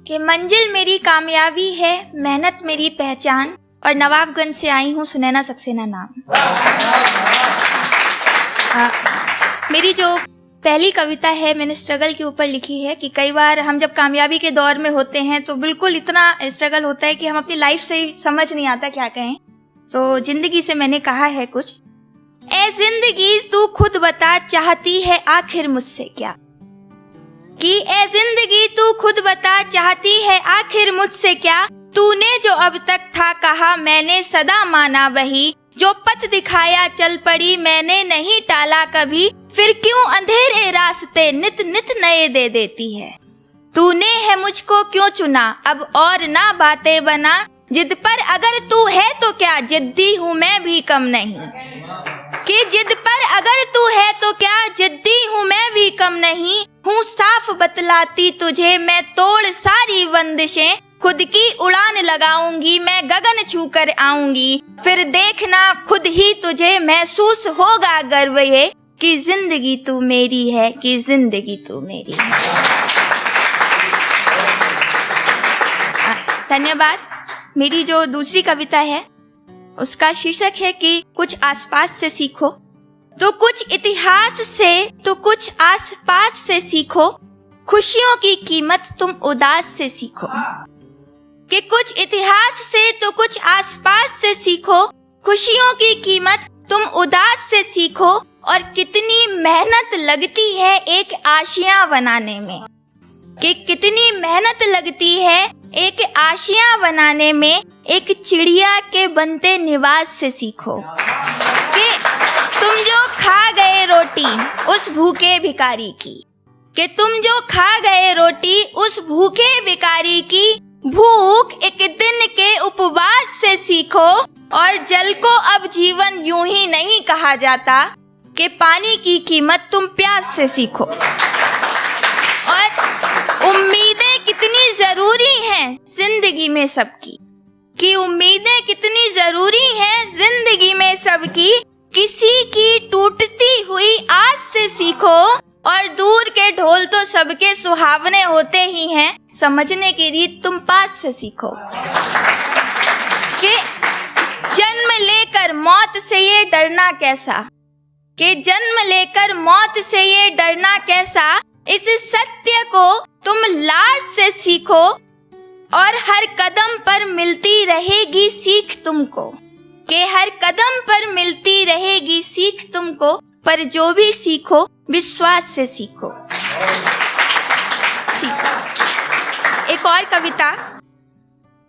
कि मंजिल मेरी कामयाबी है, मेहनत मेरी पहचान, और नवाबगंज से आई हूँ, सुनैना सक्सेना नाम। मेरी जो पहली कविता है मैंने स्ट्रगल के ऊपर लिखी है कि कई बार हम जब कामयाबी के दौर में होते हैं तो बिल्कुल इतना स्ट्रगल होता है कि हम अपनी लाइफ से ही समझ नहीं आता क्या कहें। तो जिंदगी से मैंने कहा है कुछ। ए जिंदगी तू खुद बता चाहती है आखिर मुझसे क्या, कि ए जिंदगी तू खुद बता चाहती है आखिर मुझसे क्या, तूने जो अब तक था कहा मैंने सदा माना वही, जो पथ दिखाया चल पड़ी मैंने नहीं टाला कभी, फिर क्यों अंधेरे रास्ते नित नित नए दे देती है, तूने है मुझको क्यों चुना अब और ना बातें बना, जिद पर अगर तू है तो क्या जिद्दी हूँ मैं भी कम नहीं, कि जिद पर अगर तू है तो क्या जिद्दी हूँ मैं भी कम नहीं, हूँ साफ बतलाती तुझे मैं तोड़ सारी बंदिशें, खुद की उड़ान लगाऊंगी मैं गगन छू कर आऊंगी, फिर देखना खुद ही तुझे महसूस होगा गर्व ये कि जिंदगी तू मेरी है, कि जिंदगी तू मेरी है। धन्यवाद। मेरी जो दूसरी कविता है उसका शीर्षक है कि कुछ आसपास से सीखो, तो कुछ इतिहास से तो कुछ आसपास से सीखो, खुशियों की कीमत तुम उदास से सीखो, कि कुछ इतिहास से तो कुछ आसपास से सीखो, खुशियों की कीमत तुम उदास से सीखो, और कितनी मेहनत लगती है एक आशियां बनाने में, कि कितनी मेहनत लगती है एक आशियां बनाने में, एक चिड़िया के बनते निवास से सीखो, कि तुम जो खा गए रोटी उस भूखे भिखारी की, कि तुम जो खा गए रोटी उस भूखे भिखारी की, भूख एक दिन के उपवास से सीखो, और जल को अब जीवन यूं ही नहीं कहा जाता, कि पानी की कीमत तुम प्यास से सीखो, और उम्मीदें कितनी जरूरी हैं जिंदगी में सबकी, कि उम्मीदें कितनी जरूरी हैं जिंदगी में सबकी, किसी की टूटती हुई आस से सीखो, और दूर के ढोल तो सबके सुहावने होते ही हैं, समझने की रीत तुम पास से सीखो, कि जन्म लेकर मौत से ये डरना कैसा, कि जन्म लेकर मौत से ये डरना कैसा, इस सत्य को तुम लाश से सीखो, और हर कदम पर मिलती रहेगी सीख तुमको, कि हर कदम पर मिलती रहेगी सीख तुमको, पर जो भी सीखो विश्वास से सीखो। एक और कविता,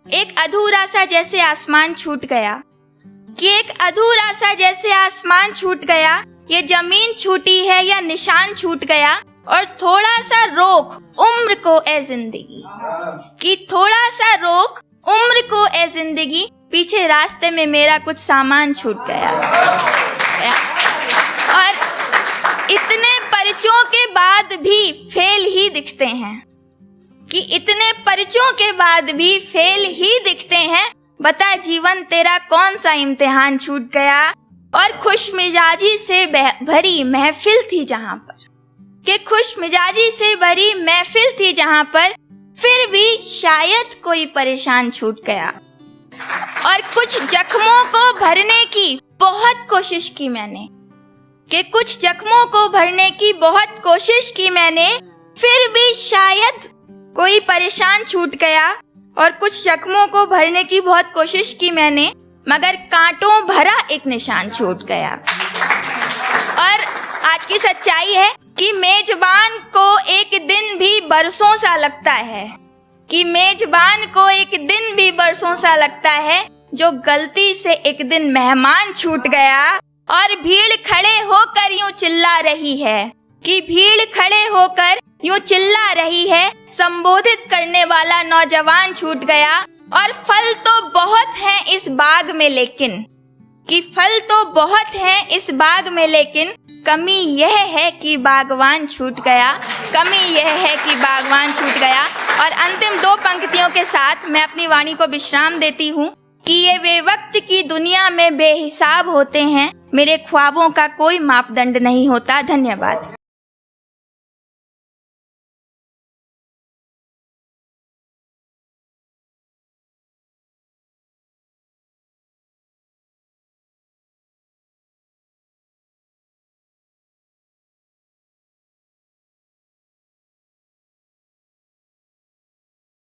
एक अधूरा सा जैसे आसमान छूट गया, कि एक अधूरा सा जैसे आसमान छूट गया, ये जमीन छूटी है या निशान छूट गया, और थोड़ा सा रोक उम्र को ए जिंदगी, कि थोड़ा सा रोक उम्र को ए जिंदगी, पीछे रास्ते में मेरा कुछ सामान छूट गया। और इतने परिचयों के बाद भी फेल ही दिखते हैं, कि इतने परिचयों के बाद भी फेल ही दिखते हैं, बता जीवन तेरा कौन सा इम्तिहान छूट गया, और खुश मिजाजी से भरी महफिल थी जहां पर, कि खुश मिजाजी से भरी महफिल थी जहां पर, फिर भी शायद कोई परेशान छूट गया, और कुछ जख्मों को भरने की बहुत कोशिश की मैंने, कि कुछ जख्मों को भरने की बहुत कोशिश की मैंने, फिर भी शायद कोई परेशान छूट गया, और कुछ जख्मों को भरने की बहुत कोशिश की मैंने, मगर कांटों भरा एक निशान छूट गया। और आज की सच्चाई है कि मेजबान को एक दिन भी बरसों सा लगता है, कि मेजबान को एक दिन भी बरसों सा लगता है, जो गलती से एक दिन मेहमान छूट गया, और भीड़ खड़े होकर यूं चिल्ला रही है, कि भीड़ खड़े होकर यूं चिल्ला रही है, संबोधित करने वाला नौजवान छूट गया, और फल तो बहुत हैं इस बाग में लेकिन, कि फल तो बहुत हैं इस बाग में लेकिन, कमी यह है कि बागवान छूट गया, कमी यह है कि बागवान छूट गया। और अंतिम दो पंक्तियों के साथ मैं अपनी वाणी को विश्राम देती हूँ, कि ये वे वक्त की दुनिया में बेहिसाब होते हैं, मेरे ख्वाबों का कोई मापदंड नहीं होता। धन्यवाद।